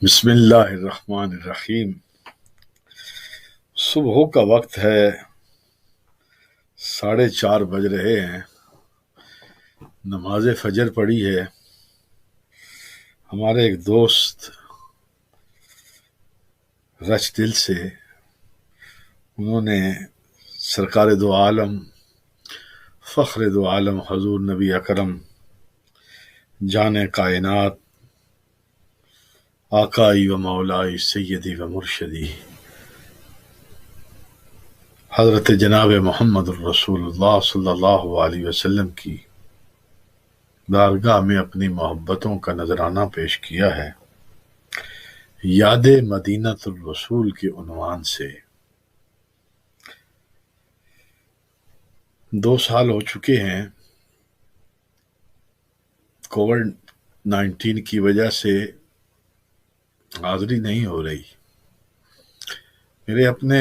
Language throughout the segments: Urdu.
بسم اللہ الرحمن الرحیم۔ صبح کا وقت ہے، 4:30 بج رہے ہیں۔ نماز فجر پڑھی ہے۔ ہمارے ایک دوست رچ دل سے انہوں نے سرکار دو عالم، فخر دو عالم حضور نبی اکرم، جان کائنات، آقائی و مولائی سیدی و مرشدی حضرت جناب محمد الرسول اللہ صلی اللہ علیہ وسلم کی بارگاہ میں اپنی محبتوں کا نذرانہ پیش کیا ہے، یاد مدینۃ الرسول کے عنوان سے۔ 2 سال ہو چکے ہیں، کووڈ-19 کی وجہ سے حاضری نہیں ہو رہی۔ میرے اپنے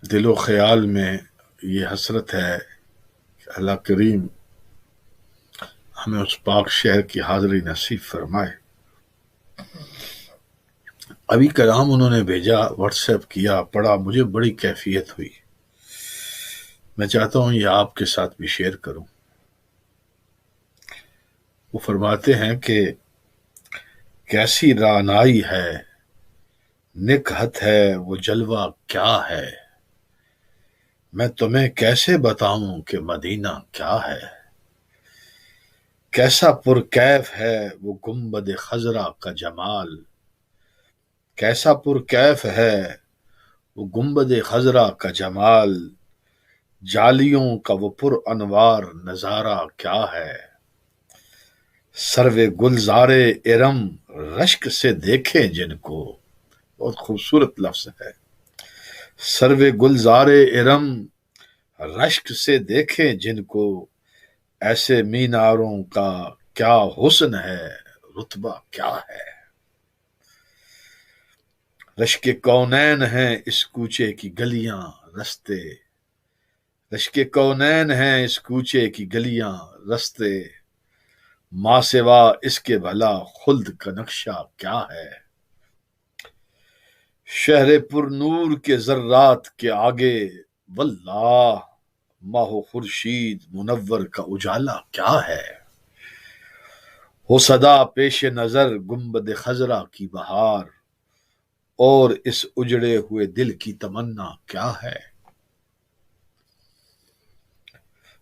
دل و خیال میں یہ حسرت ہے کہ اللہ کریم ہمیں اس پاک شہر کی حاضری نصیب فرمائے۔ ابھی کلام انہوں نے بھیجا، واٹس ایپ کیا، پڑھا، مجھے بڑی کیفیت ہوئی۔ میں چاہتا ہوں یہ آپ کے ساتھ بھی شیئر کروں۔ وہ فرماتے ہیں کہ کیسی رعنائی ہے، نکہت ہے وہ جلوہ کیا ہے، میں تمہیں کیسے بتاؤں کہ مدینہ کیا ہے، کیسا پرکیف ہے وہ گنبد خضرا کا جمال، کیسا پرکیف ہے وہ گنبد خضرا کا جمال، جالیوں کا وہ پر انوار نظارہ کیا ہے، سرو گلزار ارم رشک سے دیکھیں جن کو، بہت خوبصورت لفظ ہے، سرو گلزار ارم رشک سے دیکھیں جن کو، ایسے میناروں کا کیا حسن ہے، رتبہ کیا ہے، رشک کونین ہیں اس کوچے کی گلیاں رستے، رشک کونین ہیں اس کوچے کی گلیاں رستے، ماں سوا اس کے بھلا خلد کا نقشہ کیا ہے، شہر پر نور کے ذرات کے آگے واللہ ماہ و خورشید منور کا اجالا کیا ہے، ہو صدا پیش نظر گنبد خضرا کی بہار، اور اس اجڑے ہوئے دل کی تمنا کیا ہے،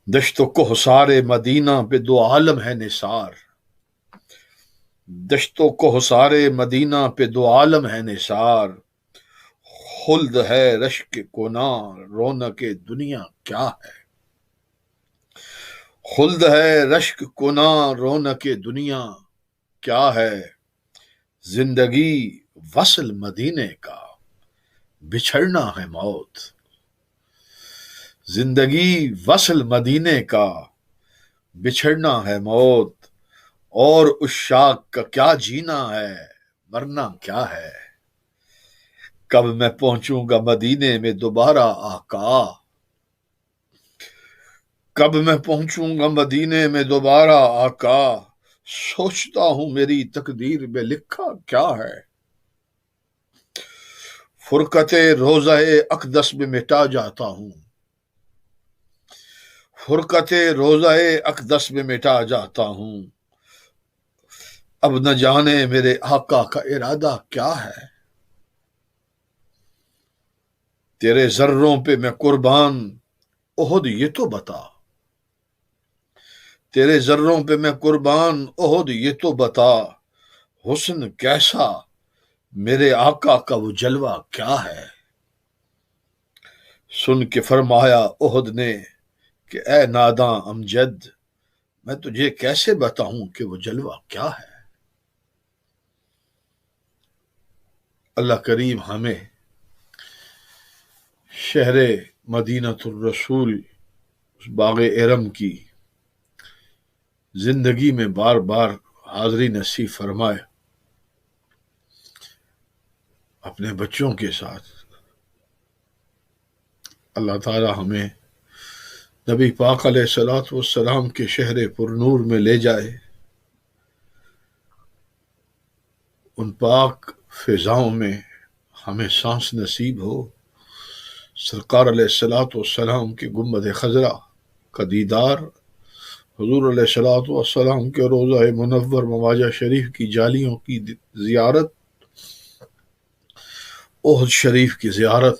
دشت و کوہسار مدینہ پہ دو عالم ہے نثار، دشت و کوہسار مدینہ پہ دو عالم ہے نثار، خلد ہے رشک کناں رونق دنیا کیا ہے، خلد ہے رشک کناں رونق دنیا کیا ہے، زندگی وصل مدینے کا بچھڑنا ہے موت، زندگی وصل مدینے کا بچھڑنا ہے موت، اور اس شاخ کا کیا جینا ہے، مرنا کیا ہے، کب میں پہنچوں گا مدینے میں دوبارہ آقا، کب میں پہنچوں گا مدینے میں دوبارہ آقا، سوچتا ہوں میری تقدیر میں لکھا کیا ہے، فرقت روضہ اقدس میں مٹا جاتا ہوں، فرقت روضہ اقدس میں مٹا جاتا ہوں، اب نہ جانے میرے آقا کا ارادہ کیا ہے، تیرے ذروں پہ میں قربان احد یہ تو بتا، تیرے ذروں پہ میں قربان احد یہ تو بتا، حسن کیسا میرے آقا کا وہ جلوہ کیا ہے، سن کے فرمایا احد نے کہ اے ناداں امجد، میں تجھے کیسے بتاؤں کہ وہ جلوہ کیا ہے۔ اللہ کریم ہمیں شہر مدینۃ الرسول باغ ارم کی زندگی میں بار بار حاضری نصیب فرمائے، اپنے بچوں کے ساتھ۔ اللہ تعالی ہمیں نبی پاک علیہ الصلوۃ والسلام کے شہر پر نور میں لے جائے، ان پاک فضاؤں میں ہمیں سانس نصیب ہو، سرکار علیہ الصلوۃ والسلام کے گنبد خضرا کا دیدار، حضور علیہ الصلوۃ والسلام کے روضہ منور مواجہ شریف کی جالیوں کی زیارت، احد شریف کی زیارت،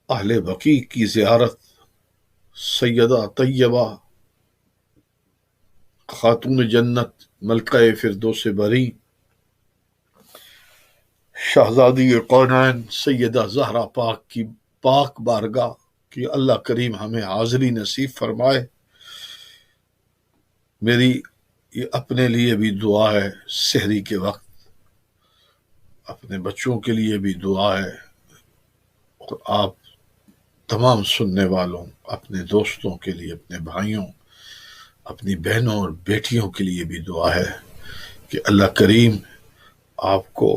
اہل بقیع کی زیارت، سیدہ طیبہ خاتون جنت ملکہ فردوس بری، شہزادی کونین سیدہ زہرا پاک کی پاک بارگاہ کہ اللہ کریم ہمیں حاضری نصیب فرمائے۔ میری یہ اپنے لیے بھی دعا ہے، سحری کے وقت اپنے بچوں کے لیے بھی دعا ہے، اور آپ تمام سننے والوں، اپنے دوستوں کے لیے، اپنے بھائیوں، اپنی بہنوں اور بیٹیوں کے لیے بھی دعا ہے کہ اللہ کریم آپ کو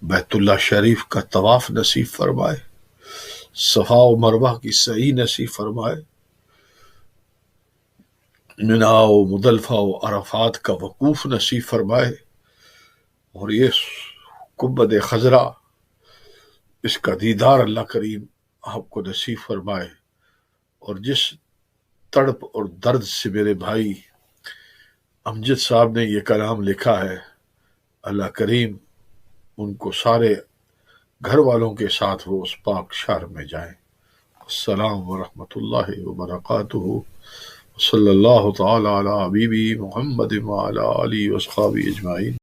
بیت اللہ شریف کا طواف نصیب فرمائے، صفا و مروہ کی سعی نصیب فرمائے، منا و مزدلفہ و عرفات کا وقوف نصیب فرمائے، اور یہ گنبد خضرا اس کا دیدار اللہ کریم آپ کو نصیب فرمائے۔ اور جس تڑپ اور درد سے میرے بھائی امجد صاحب نے یہ کلام لکھا ہے، اللہ کریم ان کو سارے گھر والوں کے ساتھ وہ اس پاک شہر میں جائیں۔ السلام ورحمۃ اللہ وبرکاتہ، صلی اللہ تعالی علی حبیبی محمد وعلی آلہ واصحابہ اجمعین۔